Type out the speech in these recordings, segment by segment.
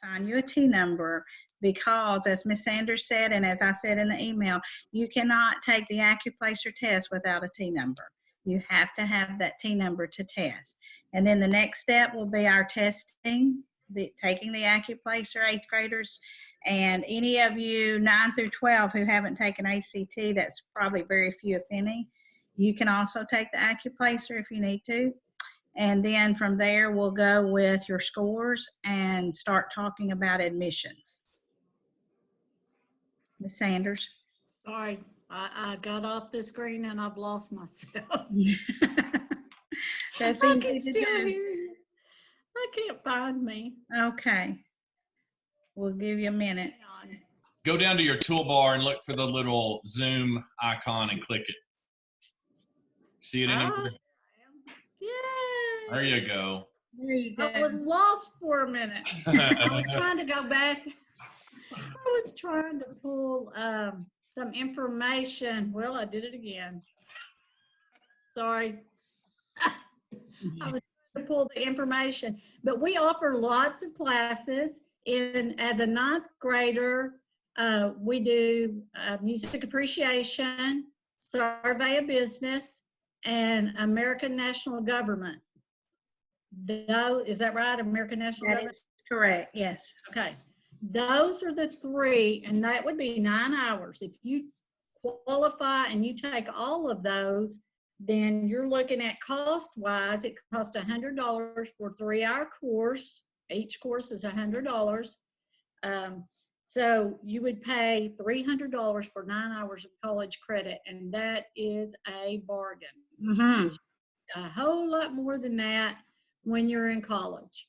assign you a T number because, as Ms. Sanders said, and as I said in the email, you cannot take the Accuplacer test without a T number. You have to have that T number to test. And then the next step will be our testing, taking the Accuplacer 8th graders. And any of you 9 through 12 who haven't taken ACT, that's probably very few, if any. You can also take the Accuplacer if you need to. And then from there, we'll go with your scores and start talking about admissions. Ms. Sanders. Sorry, I got off the screen and I've lost myself. That's I easy can to still do. hear you. I can't find me. Okay. We'll give you a minute. Hang on. Go down to your toolbar and look for the little Zoom icon and click it. See it in there? Yay! There you go. There you go. I was lost for a minute. I was trying to go back. I was trying to pull some information. Well, I did it again. Sorry. I was trying to pull the information. But we offer lots of classes. As a 9th grader, we do music appreciation, survey of business, and American National Government. Is that right? American National Government? That is correct, yes. Okay. Those are the 3, and that would be 9 hours. If you qualify and you take all of those, then you're looking at cost-wise, it costs $100 for a 3-hour course. Each course is $100. So you would pay $300 for 9 hours of college credit, and that is a bargain. Mm-hmm. A whole lot more than that when you're in college.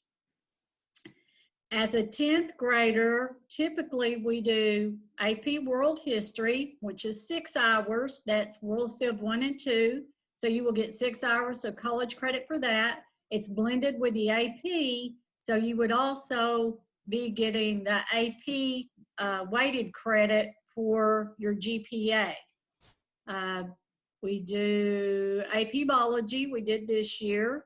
As a 10th grader, typically we do AP World History, which is 6 hours. That's World Civ 1 and 2. So you will get 6 hours of college credit for that. It's blended with the AP. So you would also be getting the AP weighted credit for your GPA. We do AP Biology, we did this year.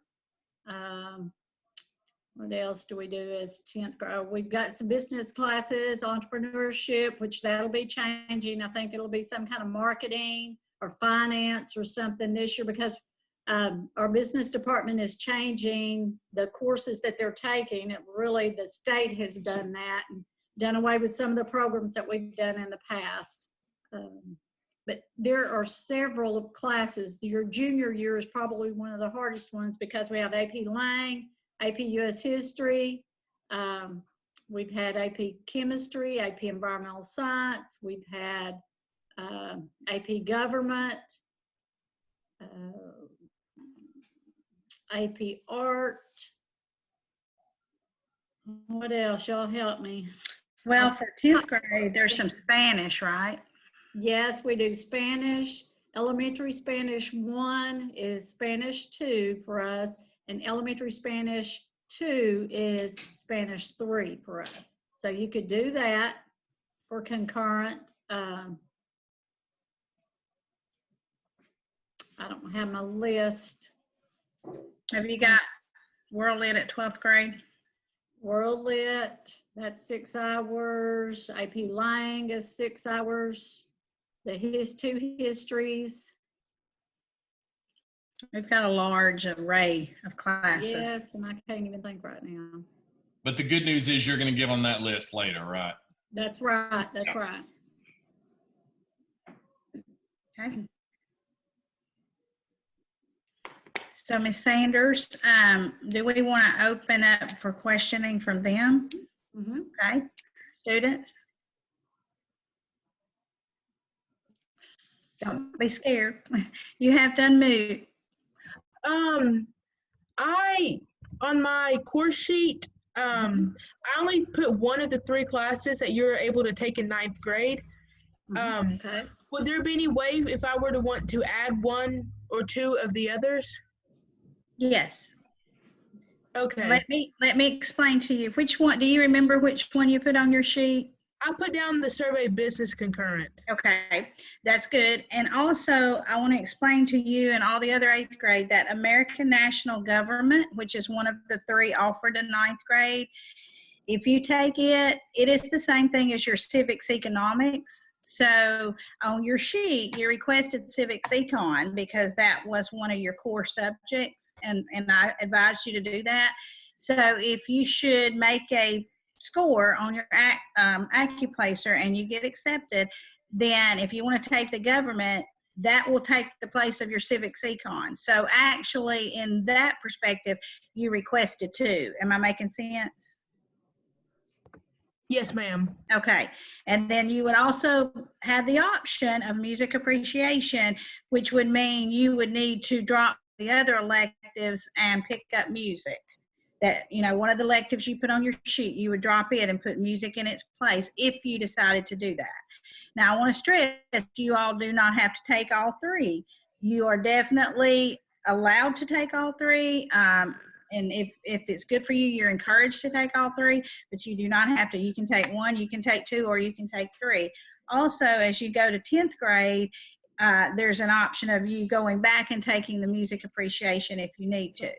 What else do we do as 10th grade? We've got some business classes, entrepreneurship, which that'll be changing. I think it'll be some kind of marketing or finance or something this year, because our business department is changing the courses that they're taking. It really, the state has done that and done away with some of the programs that we've done in the past. But there are several classes. Your junior year is probably one of the hardest ones because we have AP Lang, AP US History, we've had AP Chemistry, AP Environmental Science, we've had AP Government, AP Art. What else? Y'all help me. Well, for 10th grade, there's some Spanish, right? Yes, we do Spanish. Elementary Spanish 1 is Spanish 2 for us, and elementary Spanish 2 is Spanish 3 for us. So you could do that for concurrent. I don't have my list. Have you got World Lit at 12th grade? World Lit, that's 6 hours. AP Lang is 6 hours. The 2 histories. We've got a large array of classes. Yes, and I can't even think right now. But the good news is you're going to give them that list later, right? That's right. That's right. Okay. So Ms. Sanders, do we want to open up for questioning from them? Mm-hmm. Okay, students? Don't be scared. You have to unmute. On my course sheet, I only put one of the 3 classes that you're able to take in 9th grade. Okay. Would there be any way if I were to want to add 1 or 2 of the others? Yes. Okay. Let me explain to you. Which one, do you remember which one you put on your sheet? I put down the survey business concurrent. Okay, that's good. And also, I want to explain to you and all the other 8th grade that American National Government, which is one of the 3 offered in 9th grade, if you take it, it is the same thing as your civics economics. So on your sheet, you requested civics econ because that was one of your core subjects, and I advised you to do that. So if you should make a score on your AccuPlacer and you get accepted, then if you want to take the government, that will take the place of your civics econ. So actually, in that perspective, you requested two. Am I making sense? Yes, ma'am. Okay. And then you would also have the option of music appreciation, which would mean you would need to drop the other electives and pick up music. That, you know, one of the electives you put on your sheet, you would drop it and put music in its place if you decided to do that. Now, I want to stress you all do not have to take all three. You are definitely allowed to take all three. And if it's good for you, you're encouraged to take all three, but you do not have to. You can take one, you can take two, or you can take three. Also, as you go to 10th grade, there's an option of you going back and taking the music appreciation if you need to.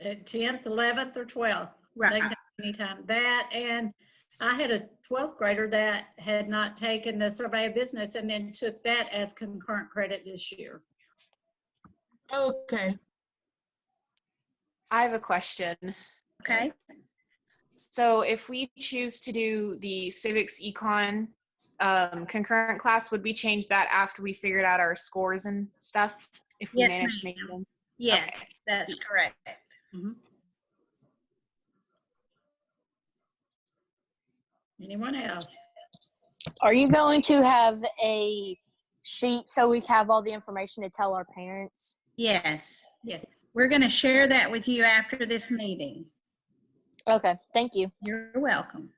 At 10th, 11th, or 12th. Right. They can take anytime. That, and I had a 12th grader that had not taken the survey of business and then took that as concurrent credit this year. Okay. I have a question. Okay. So if we choose to do the civics econ concurrent class, would we change that after we figured out our scores and stuff? If we Yes, managed to ma'am. make them? Yes, Okay. that's correct. Mhm. Anyone else? Are you going to have a sheet so we have all the information to tell our parents? Yes. Yes. We're going to share that with you after this meeting. Okay, thank you. You're welcome.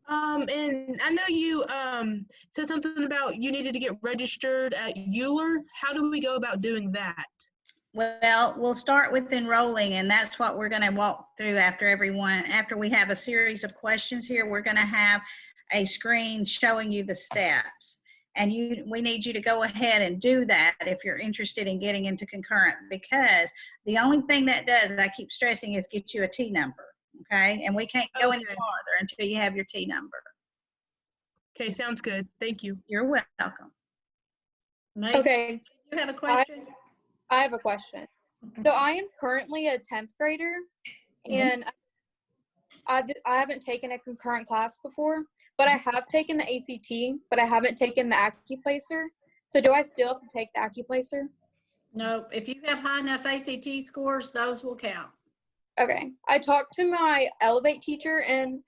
And I know you said something about you needed to get registered at Euler. How do we go about doing that? Well, we'll start with enrolling, and that's what we're going to walk through after we have a series of questions here. We're going to have a screen showing you the steps. And we need you to go ahead and do that if you're interested in getting into concurrent, because the only thing that does, and I keep stressing, is get you a T number, okay? And we can't go any Okay. farther until you have your T number. Okay, sounds good. Thank you. You're welcome. Mason, Okay, you have a question? I have a question. So I am currently a 10th grader, and I haven't taken a concurrent class before, but I have taken the ACT, but I haven't taken the AccuPlacer. So do I still have to take the AccuPlacer? No, if you have high enough ACT scores, those will count. Okay. I talked to my Elevate teacher, and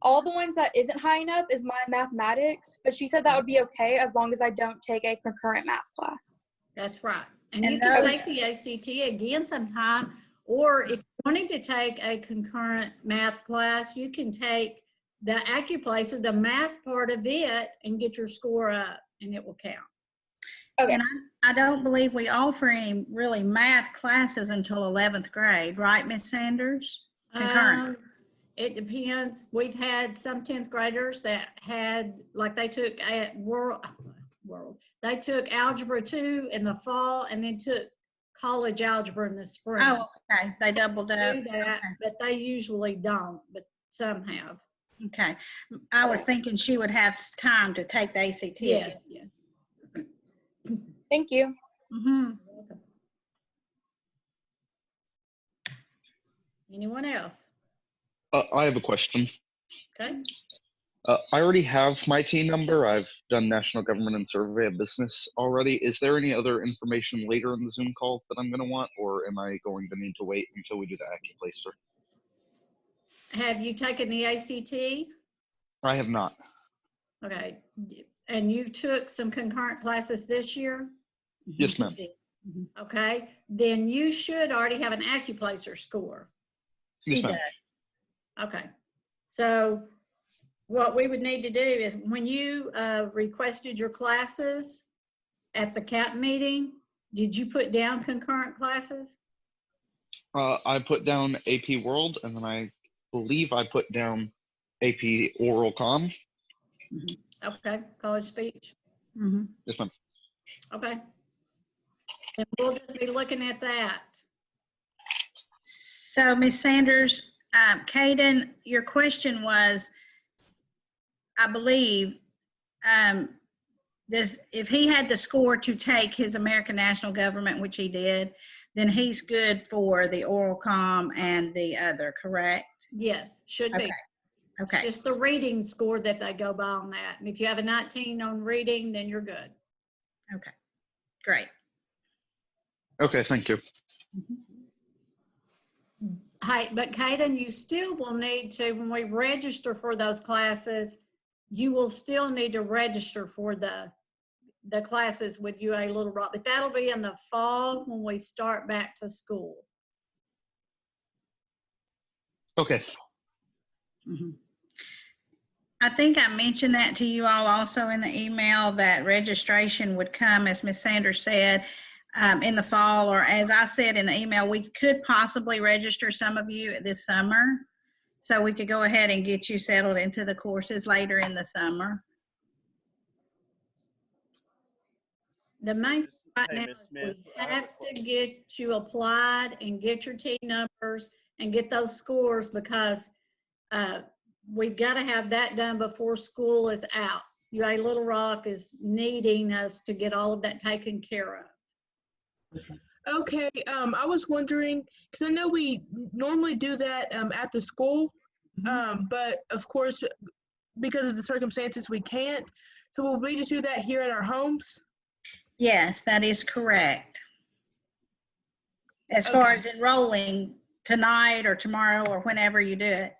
all the ones that isn't high enough is my mathematics, but she said that would be okay as long as I don't take a concurrent math class. That's right. And And you can those- take the ACT again sometime, or if you're wanting to take a concurrent math class, you can take the AccuPlacer, the math part of it, and get your score up, and it will count. Okay. And I don't believe we offer any really math classes until 11th grade, right, Miss Sanders? Concurrent. It depends. We've had some 10th graders that had, like they took they took Algebra 2 in the fall and then took college algebra in the spring. Oh, okay. They doubled up. Do that, but they usually don't, but some have. Okay. I was thinking she would have time to take the ACT. Yes, yes. Thank you. Mm-hmm. Anyone else? I have a question. Okay. I already have my T number. I've done National Government and Survey of Business already. Is there any other information later in the Zoom call that I'm going to want, or am I going to need to wait until we do the AccuPlacer? Have you taken the ACT? I have not. Okay. And you took some concurrent classes this year? Yes, ma'am. Okay. Then you should already have an AccuPlacer score. Yes, ma'am. Okay. So what we would need to do is when you requested your classes at the CAP meeting, did you put down concurrent classes? I put down AP World, and then I believe I put down AP Oral Com. Okay. College speech. Mm-hmm. Yes, ma'am. Okay. And we'll just be looking at that. So, Ms. Sanders, Caden, your question was, I believe, if he had the score to take his American National Government, which he did, then he's good for the oral comm and the other, correct? Yes, should be. Okay. It's Okay. just the reading score that they go by on that. And if you have a 19 on reading, then you're good. Okay. Great. Okay, thank you. Hey, but Kaden, you still will need to, when we register for those classes, you will still need to register for the classes with UA Little Rock, but that'll be in the fall when we start back to school. Okay. Mhm. I think I mentioned that to you all also in the email, that registration would come, as Ms. Sanders said, in the fall, or as I said in the email, we could possibly register some of you this summer. So we could go ahead and get you settled into the courses later in the summer. The main thing right Hey, now Ms. is we Smith, I have a have to get you applied and get your T numbers and get those scores, because we've got to have that done before school is out. UA Little Rock is needing us to get all of that taken care of. Okay, I was wondering, because I know we normally do that at the school, but of course, because of the circumstances, we can't. So will we just do that here at our homes? Yes, that is correct. As far Okay. as enrolling tonight or tomorrow or whenever you do it.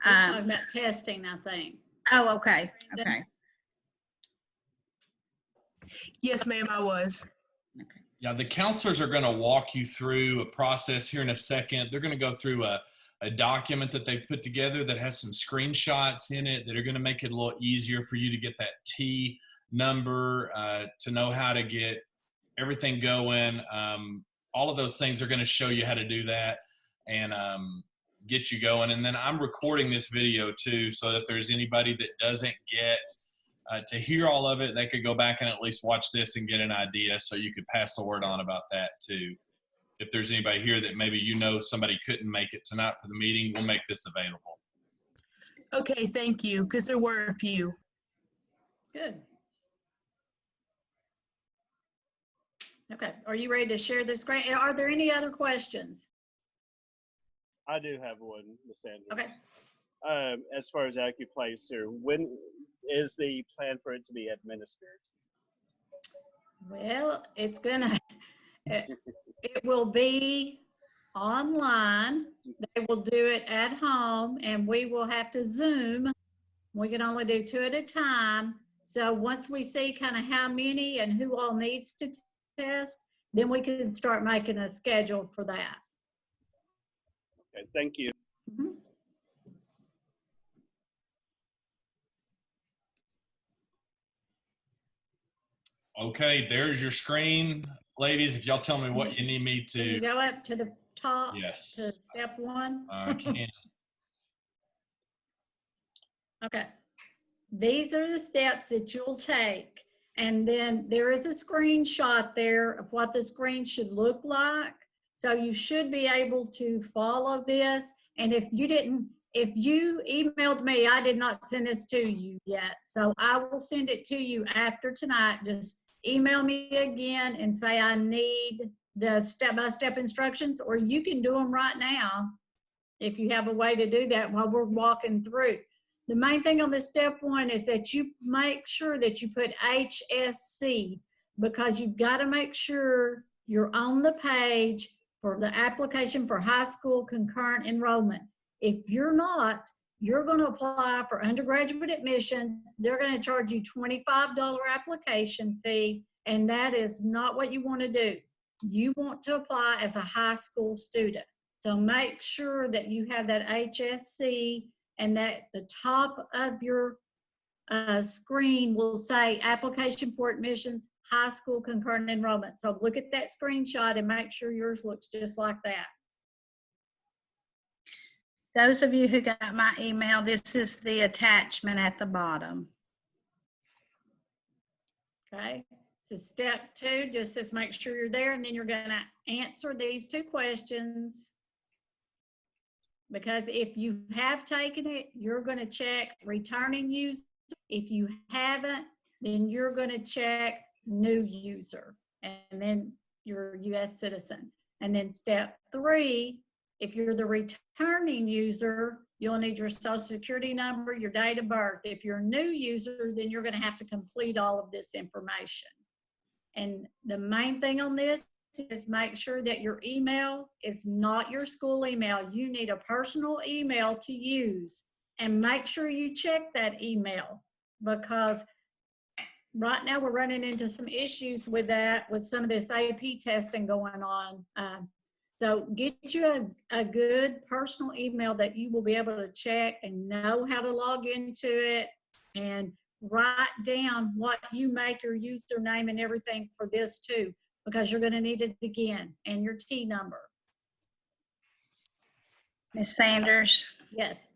He's talking about testing, I think. Oh, okay. Okay. Yes, ma'am, I was. Yeah, the counselors are going to walk you through a process here in a second. They're going to go through a document that they've put together that has some screenshots in it that are going to make it a little easier for you to get that T number, to know how to get everything going. All of those things are going to show you how to do that and get you going. And then I'm recording this video too, so that if there's anybody that doesn't get to hear all of it, they could go back and at least watch this and get an idea, so you could pass the word on about that too. If there's anybody here that maybe somebody couldn't make it tonight for the meeting, we'll make this available. Okay, thank you, because there were a few. Good. Okay, are you ready to share the screen? Are there any other questions? I do have one, Ms. Sanders. Okay. As far as AccuPlacer, when is the plan for it to be administered? Well, it's gonna, it will be online. They will do it at home, and we will have to Zoom. We can only do 2 at a time. So once we see kind of how many and who all needs to test, then we can start making a schedule for that. Okay, thank you. Mhm. Okay, there's your screen, ladies. If y'all tell me what you need me Can you to. go up to the top? Yes. To step 1? I can. Okay. These are the steps that you'll take. And then there is a screenshot there of what the screen should look like. So you should be able to follow this. And if you emailed me, I did not send this to you yet. So I will send it to you after tonight. Just email me again and say I need the step-by-step instructions, or you can do them right now if you have a way to do that while we're walking through. The main thing on this step 1 is that you make sure that you put HSC, because you've got to make sure you're on the page for the application for high school concurrent enrollment. If you're not, you're going to apply for undergraduate admissions. They're going to charge you $25 application fee, and that is not what you want to do. You want to apply as a high school student. So make sure that you have that HSC, and that the top of your screen will say application for admissions, high school concurrent enrollment. So look at that screenshot and make sure yours looks just like that. Those of you who got my email, this is the attachment at the bottom. Okay, so step 2, just make sure you're there, and then you're gonna answer these 2 questions. because if you have taken it, you're going to check returning user. If you haven't, then you're going to check new user, and then you're a U.S. citizen. And then step 3, if you're the returning user, you'll need your social security number, your date of birth. If you're a new user, then you're going to have to complete all of this information. And the main thing on this is make sure that your email is not your school email. You need a personal email to use, and make sure you check that email, because right now we're running into some issues with that, with some of this AP testing going on. So get you a good personal email that you will be able to check and know how to log into it, and write down what you make your username and everything for this too, because you're going to need it again, and your T number. Ms. Sanders. Yes.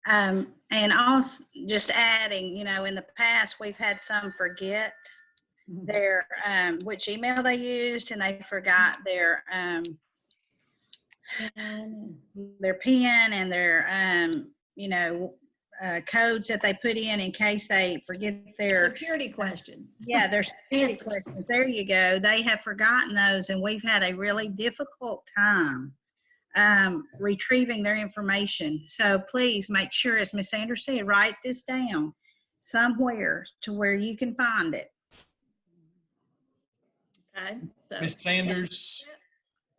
And also just adding, you know, in the past, we've had some forget their, which email they used, and they forgot their PIN and their, you know, codes that they put in case they forget their security question. Yeah, their security questions. There you go. They have forgotten those, and we've had a really difficult time retrieving their information. So please make sure, as Ms. Sanders said, write this down somewhere to where you can find it. Okay. So Ms. Sanders,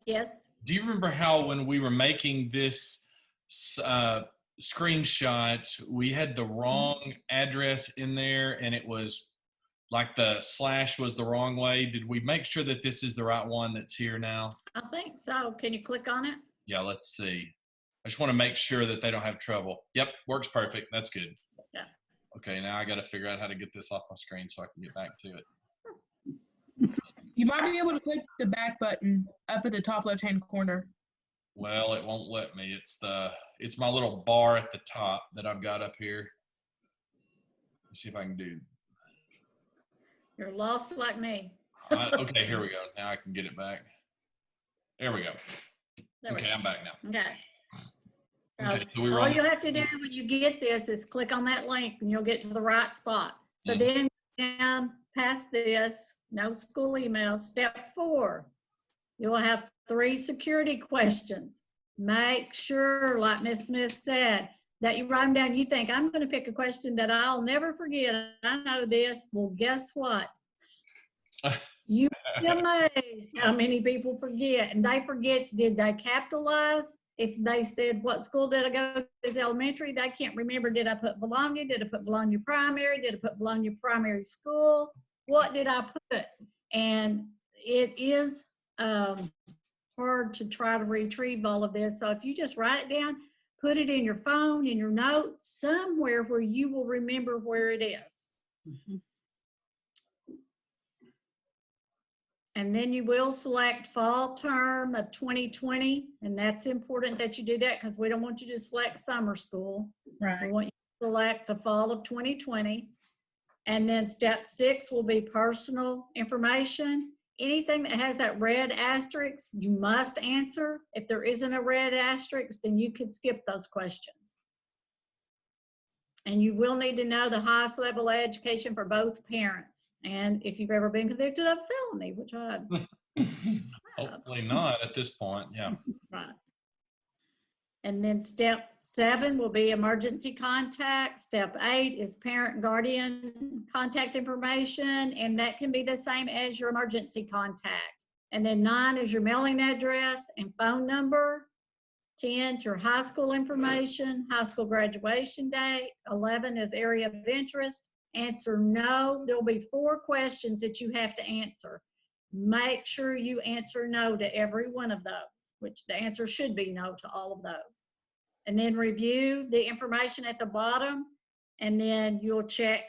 yes. do you remember how when we were making this screenshot, we had the wrong address in there, and it was like the slash was the wrong way? Did we make sure that this is the right one that's here now? I think so. Can you click on it? Yeah, let's see. I just want to make sure that they don't have trouble. Yep, works perfect. That's good. Yeah. Okay, now I got to figure out how to get this off my screen so I can get back to it. You might be able to click the back button up at the top left-hand corner. Well, it won't let me. It's my little bar at the top that I've got up here. Let's see if I can do. You're lost like me. Okay, here we go. Now I can get it back. There we go. Okay, I'm back now. Okay. So Okay, so we were all on you have to do when you get this is click on that link, and you'll get to the right spot. So then down past this, no school emails. Step 4, you will have 3 security questions. Make sure, like Ms. Smith said, that you write them down. You think, I'm going to pick a question that I'll never forget. I know this. Well, guess what? You'd be amazed how many people forget. And they forget, did they capitalize? If they said, what school did I go to as elementary? They can't remember, did I put Bologna? Did I put Bologna Primary? Did I put Bologna Primary School? What did I put? And it is hard to try to retrieve all of this. So if you just write it down, put it in your phone, in your notes, somewhere where you will remember where it is. Mm-hmm. And then you will select fall term of 2020. And that's important that you do that, because we don't want you to select summer school. Right. We want you to select the fall of 2020. And then step 6 will be personal information. Anything that has that red asterisk, you must answer. If there isn't a red asterisk, then you could skip those questions. And you will need to know the highest level of education for both parents. And if you've ever been convicted of a felony, which I hopefully not at this point. Yeah. Right. And then step 7 will be emergency contact. Step 8 is parent and guardian contact information, and that can be the same as your emergency contact. And then 9 is your mailing address and phone number. 10 is your high school information, high school graduation date. 11 is area of interest. Answer no. There'll be 4 questions that you have to answer. Make sure you answer no to every one of those, which the answer should be no to all of those. And then review the information at the bottom, and then you'll check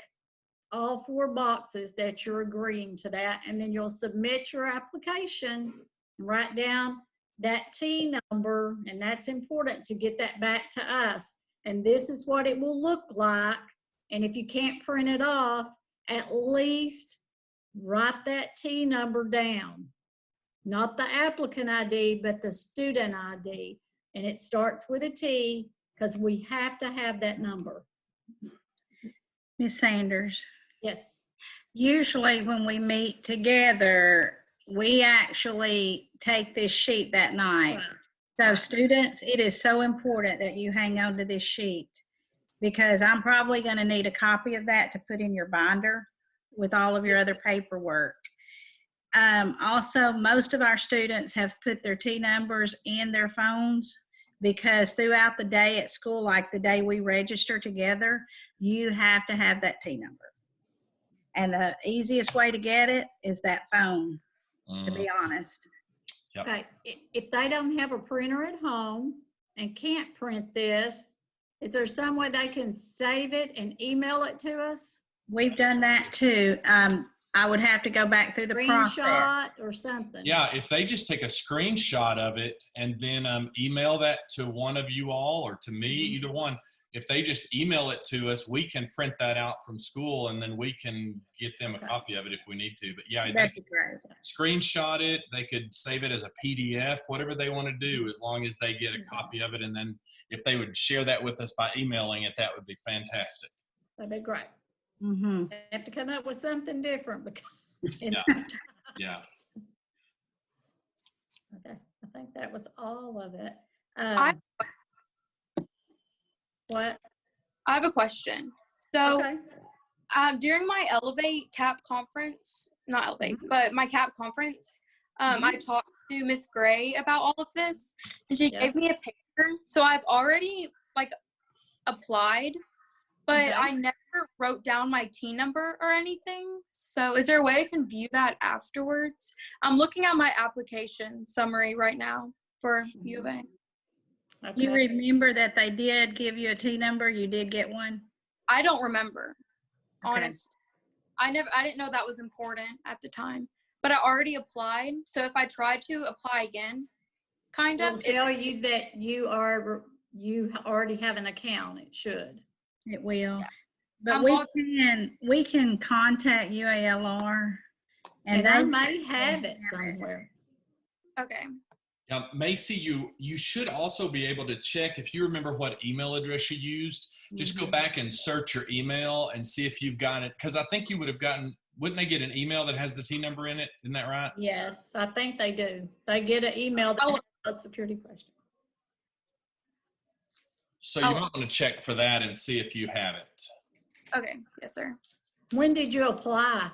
all 4 boxes that you're agreeing to that, and then you'll submit your application and write down that T number, and that's important to get that back to us. And this is what it will look like. And if you can't print it off, at least write that T number down. Not the applicant ID, but the student ID. and it starts with a T, because we have to have that number. Ms. Sanders, Yes. usually when we meet together, we actually take this sheet that night. Right. So students, it is so important that you hang on to this sheet, because I'm probably going to need a copy of that to put in your binder with all of your other paperwork. Also, most of our students have put their T numbers in their phones, because throughout the day at school, like the day we register together, you have to have that T number. And the easiest way to get it is that phone, to be honest. Yep. Okay, if they don't have a printer at home and can't print this, is there some way they can save it and email it to us? We've done that too. I would have to go back through the process. Screenshot or something? Yeah, if they just take a screenshot of it and then email that to one of you all or to me, either one, if they just email it to us, we can print that out from school and then we can get them a copy of it if we need to. But yeah, they That'd could be great. screenshot it. They could save it as a PDF, whatever they want to do, as long as they get a copy of it. And then if they would share that with us by emailing it, that would be fantastic. That'd be great. Mm-hmm. I have to come up with something different because Yeah. Okay, I think that was all of it. What? I have a question. So Okay. during my Elevate CAP conference, not Elevate, but my CAP conference, I talked to Miss Gray about all of this, and she gave me a picture. So I've already applied, but I never wrote down my T number or anything. So is there a way I can view that afterwards? I'm looking at my application summary right now for U of A. Okay. You remember that they did give you a T number? You did get one? I don't remember, Okay. honestly. I didn't know that was important at the time, but I already applied. So if I try to apply again, It'll tell you that you already have an account. It should. It will. But I'm we can contact UALR And they I may have it somewhere. Okay. Macy, you should also be able to check if you remember what email address you used. Just go back and search your email and see if you've got it. Because I think you would have gotten, wouldn't they get an email that has the T number in it? Isn't that right? Yes, I think they do. They get an email that has a security question. So you might want to check for that and see if you have it. Okay. Yes, sir. When did you apply?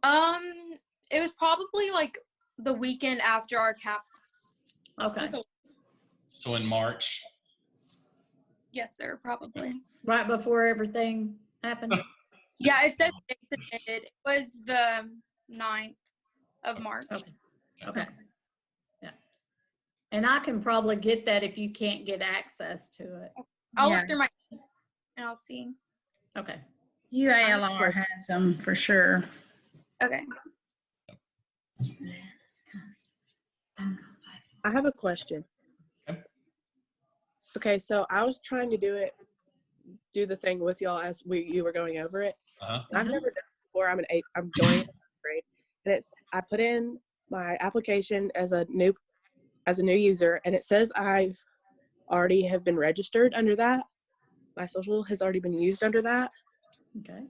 It was probably like the weekend after our CAP. Okay. So in March. Yes, sir. Probably. Right before everything happened? Yeah, it says they submitted. It was the 9th of March. Okay. Yeah. And I can probably get that if you can't get access to it. I'll look through my and I'll see. Okay. UALR has them for sure. Okay. I have a question. Okay, so I was trying to do the thing with y'all as you were going over it. I've never done this before. I'm joining 8th grade, and I put in my application as a new user, and it says I already have been registered under that. My social has already been used under that. Okay.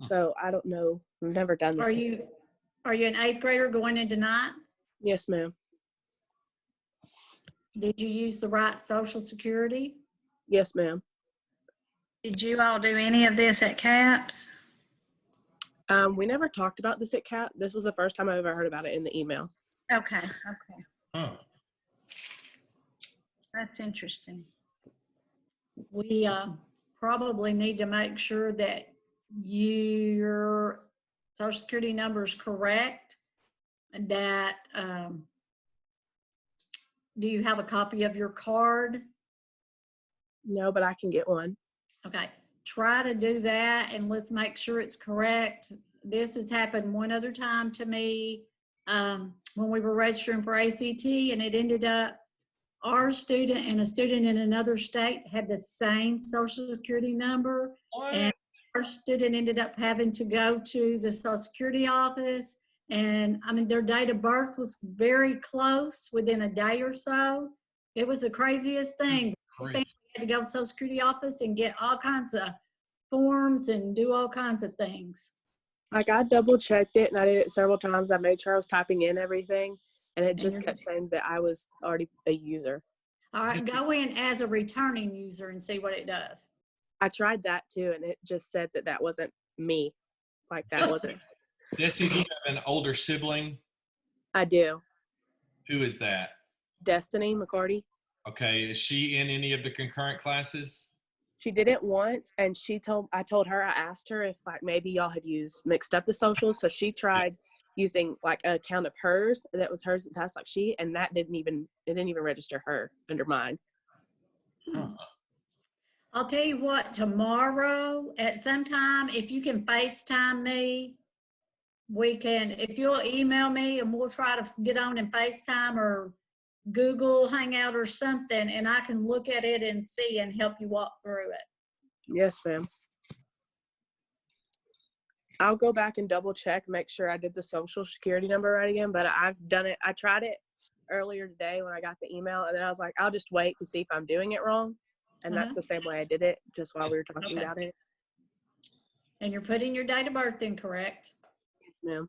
So I don't know. I've never done this. Are you an 8th grader going into 9th? Yes, ma'am. Did you use the right social security? Yes, ma'am. Did you all do any of this at CAPS? We never talked about this at CAP. This was the first time I ever heard about it in the email. Okay. Huh. That's interesting. We probably need to make sure that your social security number is correct, and that do you have a copy of your card? No, but I can get one. Okay, try to do that and let's make sure it's correct. This has happened one other time to me when we were registering for ACT, and it ended up our student and a student in another state had the same social security number. And our student ended up having to go to the social security office, and I mean their date of birth was very close, within a day or so, It was the craziest thing. Crazy. We had to go to the Social Security office and get all kinds of forms and do all kinds of things. Like I double checked it and I did it several times. I made sure I was typing in everything and it just you're kept saying that I was already a user. All right, go in as a returning user and see what it does. I tried that too and it just said that that wasn't me. Like that wasn't. Desi, do you have an older sibling? I do. Who is that? Destiny McCarty. Okay, is she in any of the concurrent classes? She did it once and I told her, I asked her if like maybe y'all had mixed up the socials. So she tried using like an account of hers that was hers and passed and that didn't even register her under mine. Huh. I'll tell you what, tomorrow at some time, if you can FaceTime me, if you'll email me and we'll try to get on and FaceTime or Google Hangout or something, and I can look at it and see and help you walk through it. Yes, ma'am. I'll go back and double check, make sure I did the social security number right again, but I've done it. I tried it earlier today when I got the email, and then I was like, I'll just wait to see if I'm doing it wrong. And that's the same way I did it, just while we were talking about it. And you're putting your date of birth in, correct? Yes, ma'am.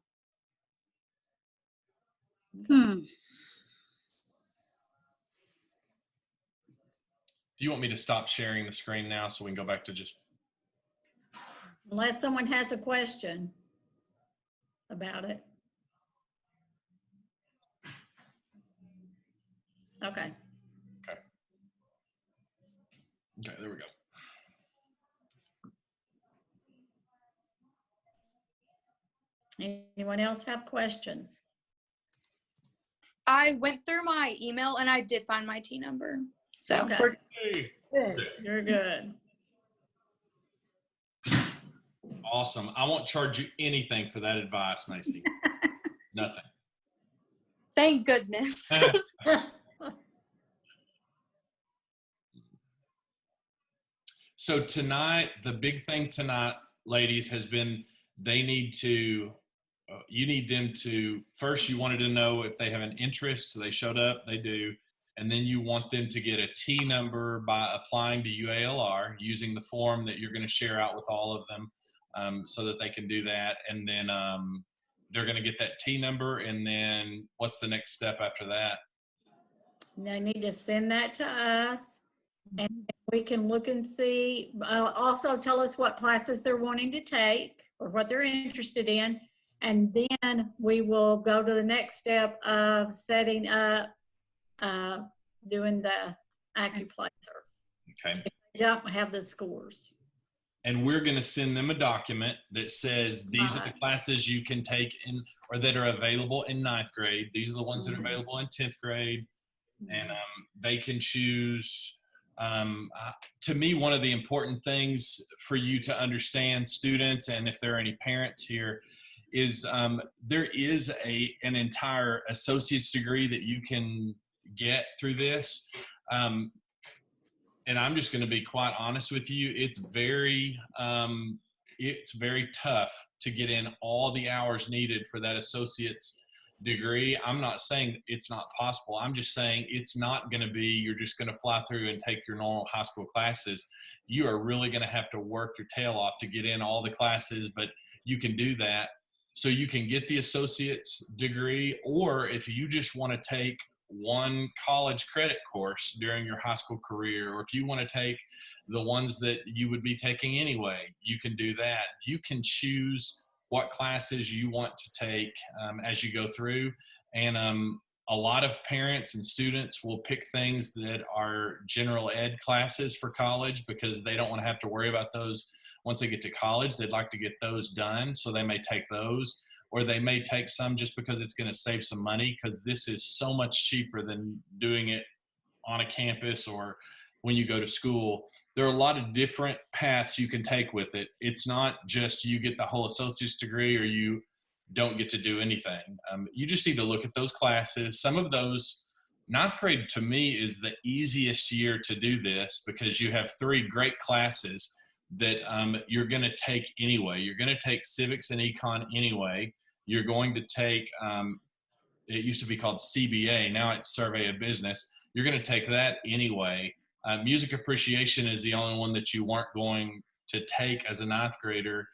Do you want me to stop sharing the screen now so we can go back to just? Unless someone has a question about it. Okay. Okay. Okay, there we go. Anyone else have questions? I went through my email and I did find my T number. So Okay. Hey. You're good. Awesome. I won't charge you anything for that advice, Macy. Nothing. Thank goodness. So tonight, the big thing tonight, ladies, has been they need to, you need them to, first you wanted to know if they have an interest. So they showed up, they do. And then you want them to get a T number by applying to UALR using the form that you're going to share out with all of them so that they can do that. And then they're going to get that T number. And then what's the next step after that? They need to send that to us and we can look and see. Also tell us what classes they're wanting to take or what they're interested in. And then we will go to the next step of setting up doing the acuplacer. Okay. If they don't have the scores. And we're going to send them a document that says these are the classes you can take in or that are available in 9th grade. These are the ones that are available in 10th grade. And they can choose. To me, one of the important things for you to understand, students, and if there are any parents here, is there is an entire associate's degree that you can get through this. And I'm just going to be quite honest with you. It's very tough to get in all the hours needed for that associate's degree. I'm not saying it's not possible. I'm just saying it's not going to be, you're just going to fly through and take your normal high school classes. You are really going to have to work your tail off to get in all the classes, but you can do that. So you can get the associate's degree, or if you just want to take one college credit course during your high school career, or if you want to take the ones that you would be taking anyway, you can do that. You can choose what classes you want to take as you go through. And a lot of parents and students will pick things that are general ed classes for college because they don't want to have to worry about those once they get to college. They'd like to get those done, so they may take those. Or they may take some just because it's going to save some money, because this is so much cheaper than doing it on a campus or when you go to school. There are a lot of different paths you can take with it. It's not just you get the whole associate's degree or you don't get to do anything. You just need to look at those classes. Some of those, 9th grade to me is the easiest year to do this because you have 3 great classes that you're going to take anyway. You're going to take civics and econ anyway. You're going to take it used to be called CBA. Now it's Survey of Business. You're going to take that anyway. Music appreciation is the only one that you weren't going to take as a ninth grader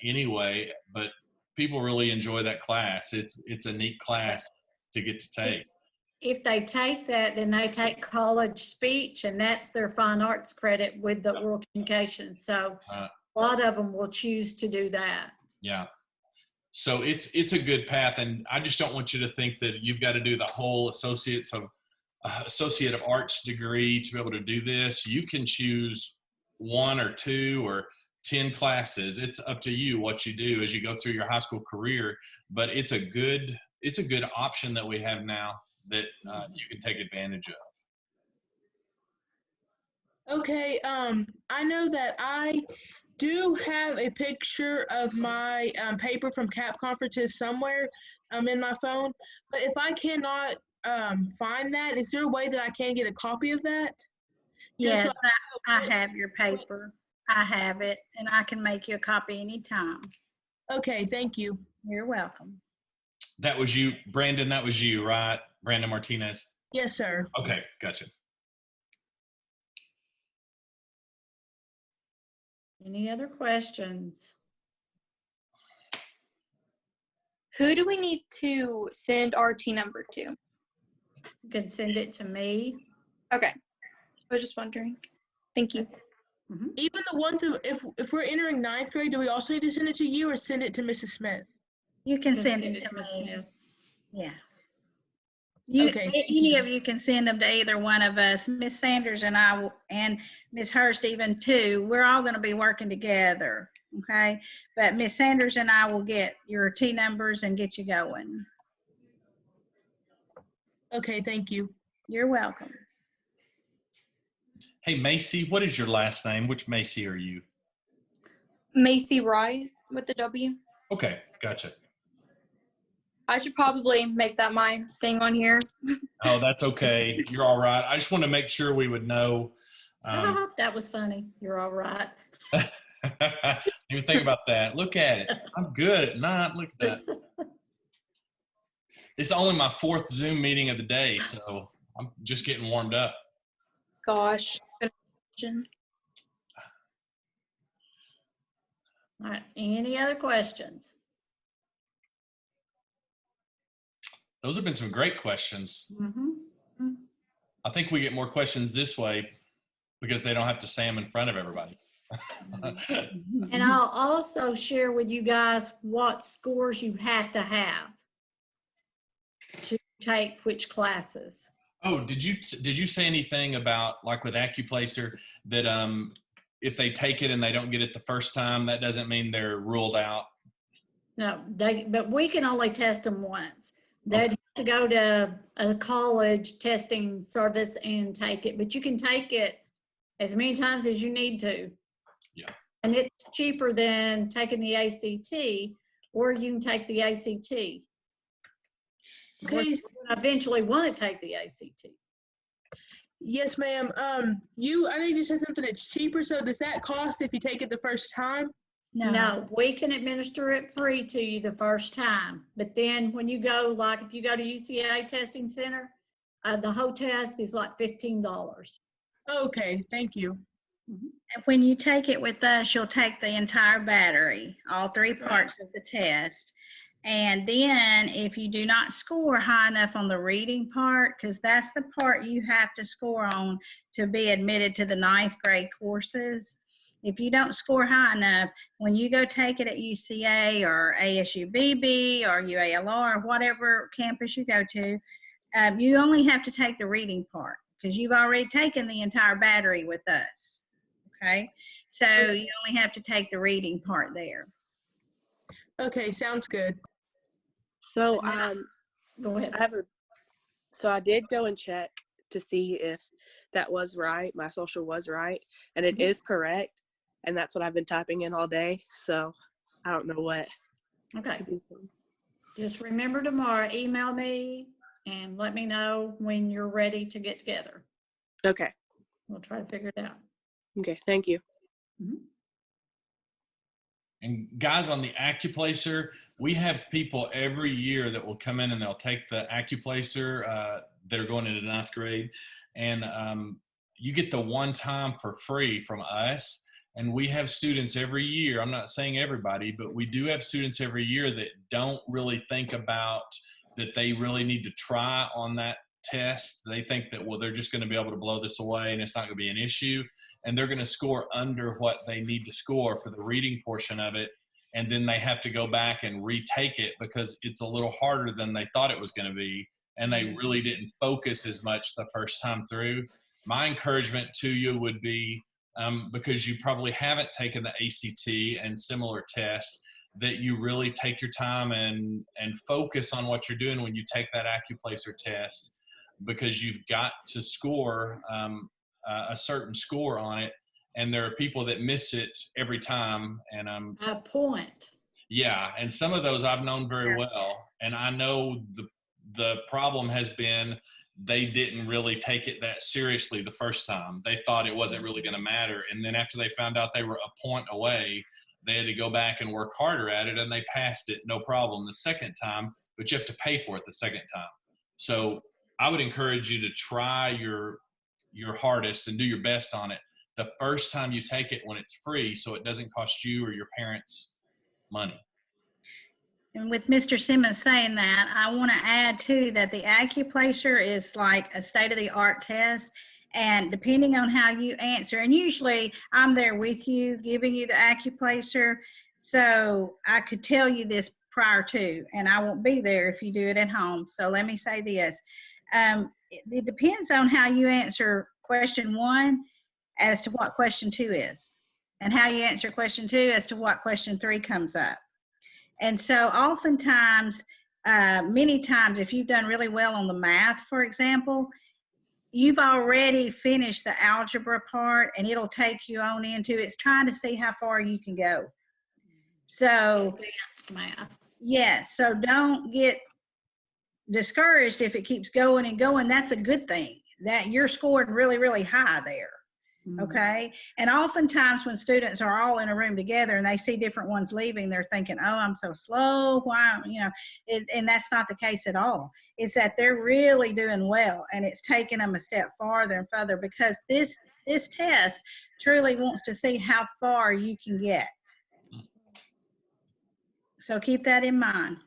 anyway, but people really enjoy that class. It's a neat class to get to take. If they take that, then they take college speech, and that's their fine arts credit with the oral communications. So a lot of them will choose to do that. Yeah. So it's a good path, and I just don't want you to think that you've got to do the whole Associate of Arts degree to be able to do this. You can choose 1 or 2 or 10 classes. It's up to you what you do as you go through your high school career, but it's a good option that we have now that you can take advantage of. Okay, I know that I do have a picture of my paper from CAP conferences somewhere in my phone, but if I cannot find that, is there a way that I can get a copy of that? Just Yes, so I have your paper. I have it, and I can make you a copy anytime. Okay, thank you. You're welcome. That was you, Brandon. That was you, right? Brandon Martinez. Yes, sir. Okay, gotcha. Any other questions? Who do we need to send our T number to? You can send it to me. Okay. I was just wondering. Thank you. Even the ones if we're entering ninth grade, do we also need to send it to you or send it to Mrs. Smith? You can send it to Ms. Smith. Yeah. Any of you can send them to either one of us. Miss Sanders and I and Miss Hurst even too. We're all going to be working together. Okay. But Miss Sanders and I will get your T numbers and get you going. Okay, thank you. You're welcome. Hey, Macy, what is your last name? Which Macy are you? Macy Wright with the W. Okay, gotcha. I should probably make that my thing on here. Oh, that's okay. You're all right. I just want to make sure we would know. That was funny. You're all right. You think about that. Look at it. I'm good at 9. Look at that. It's only my 4th Zoom meeting of the day, so I'm just getting warmed up. Gosh. All right. Any other questions? Those have been some great questions. Mm-hmm. I think we get more questions this way because they don't have to say them in front of everybody. And I'll also share with you guys what scores you have to take which classes. Oh, did you say anything about, like with Accuplacer, that if they take it and they don't get it the first time, that doesn't mean they're ruled out? No, but we can only test them once. They'd have to go to a college testing service and take it, but you can take it as many times as you need to. Yeah. And it's cheaper than taking the ACT, or you can take the ACT. Okay. Eventually want to take the ACT. Yes, ma'am. I know you just said something that's cheaper. So does that cost if you take it the first time? No, we can administer it free to you the first time. But then when you go, like if you go to UCA Testing Center, the whole test is like $15. Okay, thank you. And when you take it with us, you'll take the entire battery, all 3 parts of the test. And then if you do not score high enough on the reading part, because that's the part you have to score on to be admitted to the 9th grade courses. If you don't score high enough, when you go take it at UCA or ASUBB or UALR or whatever campus you go to, you only have to take the reading part because you've already taken the entire battery with us. Okay, so you only have to take the reading part there. Okay, sounds good. So Go ahead. I did go and check to see if that was right. My social was right, and it is correct. And that's what I've been typing in all day. So I don't know what. Okay. Just remember tomorrow, email me and let me know when you're ready to get together. Okay. We'll try to figure it out. Okay. Thank you. And guys, on the Accuplacer, we have people every year that will come in and they'll take the AccuPlacer that are going into ninth grade, and you get the one time for free from us. And we have students every year, I'm not saying everybody, but we do have students every year that don't really think about that they really need to try on that test. They think that, well, they're just going to be able to blow this away and it's not going to be an issue. And they're going to score under what they need to score for the reading portion of it. And then they have to go back and retake it because it's a little harder than they thought it was going to be. And they really didn't focus as much the first time through. My encouragement to you would be, because you probably haven't taken the ACT and similar tests, that you really take your time and focus on what you're doing when you take that AccuPlacer test, because you've got to score a certain score on it, and there are people that miss it every time. And A point. yeah, and some of those I've known very well, and I know the problem has been they didn't really take it that seriously the first time. They thought it wasn't really going to matter. And then after they found out they were a point away, they had to go back and work harder at it, and they passed it no problem the second time, but you have to pay for it the second time. So I would encourage you to try your hardest and do your best on it the first time you take it when it's free, so it doesn't cost you or your parents money. And with Mr. Simmons saying that, I want to add too that the AccuPlacer is like a state-of-the-art test. And depending on how you answer, and usually I'm there with you, giving you the AccuPlacer, so I could tell you this prior to, and I won't be there if you do it at home. So let me say this. It depends on how you answer question 1 as to what question 2 is, and how you answer question 2 as to what question 3 comes up. And so oftentimes, many times, if you've done really well on the math, for example, you've already finished the algebra part, and it'll take you on into, it's trying to see how far you can go. So, Advanced math. yeah, so don't get discouraged if it keeps going and going. That's a good thing, that you're scoring really, really high there. Okay. And oftentimes when students are all in a room together and they see different ones leaving, they're thinking, oh, I'm so slow. Why, and that's not the case at all. It's that they're really doing well, and it's taking them a step farther and further, because this test truly wants to see how far you can get. So keep that in mind.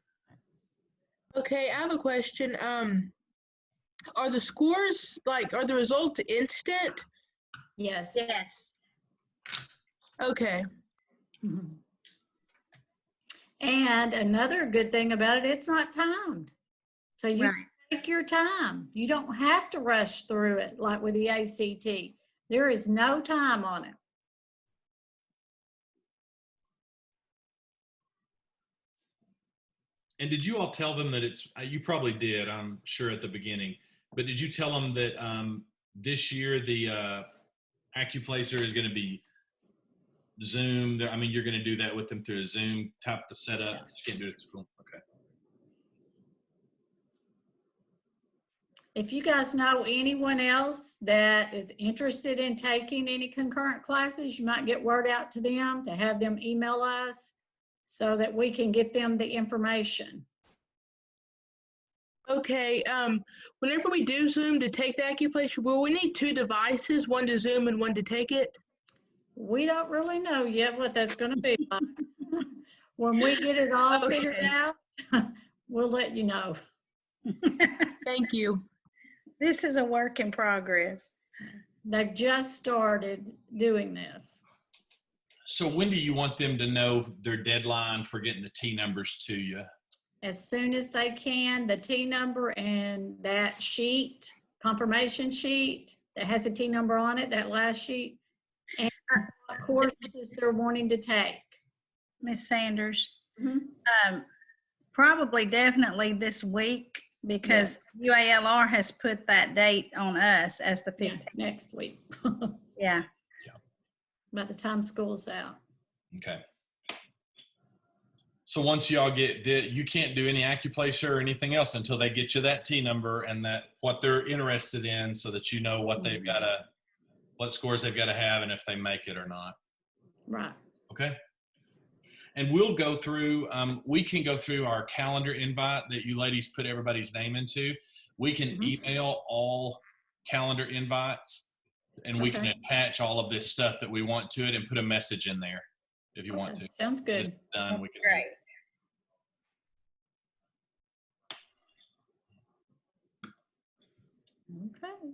Okay, I have a question. Are the scores, are the results instant? Yes. Yes. Okay. And another good thing about it, it's not timed. So you take your time. You don't have to rush through it like with the ACT. There is no time on it. And did you all tell them that you probably did, I'm sure, at the beginning, but did you tell them that this year the AccuPlacer is going to be Zoom? I mean, you're going to do that with them through a Zoom type of setup. You can't do it at school. Okay. If you guys know anyone else that is interested in taking any concurrent classes, you might get word out to them to have them email us so that we can get them the information. Okay, whenever we do Zoom to take the AccuPlacer, will we need 2 devices, one to Zoom and one to take it? We don't really know yet what that's going to be like. When we get it all figured out, we'll let you know. Thank you. This is a work in progress. They've just started doing this. So when do you want them to know their deadline for getting the T numbers to you? As soon as they can, the T number and that sheet, confirmation sheet that has a T number on it, that last sheet, and what courses they're wanting to take. Miss Sanders, probably definitely this week, because UALR has put that date on us as the 15th. Yeah, next week. Yeah. By the time school's out. Okay. So once y'all get, you can't do any AccuPlacer or anything else until they get you that T number and that what they're interested in, so that you know what they've got to, what scores they've got to have, and if they make it or not. Right. Okay. And we'll go through, we can go through our calendar invite that you ladies put everybody's name into. We can email all calendar invites, and we can attach all of this stuff that we want to it and put a message in there if you want to. Sounds good. It's done. We can Great. Okay.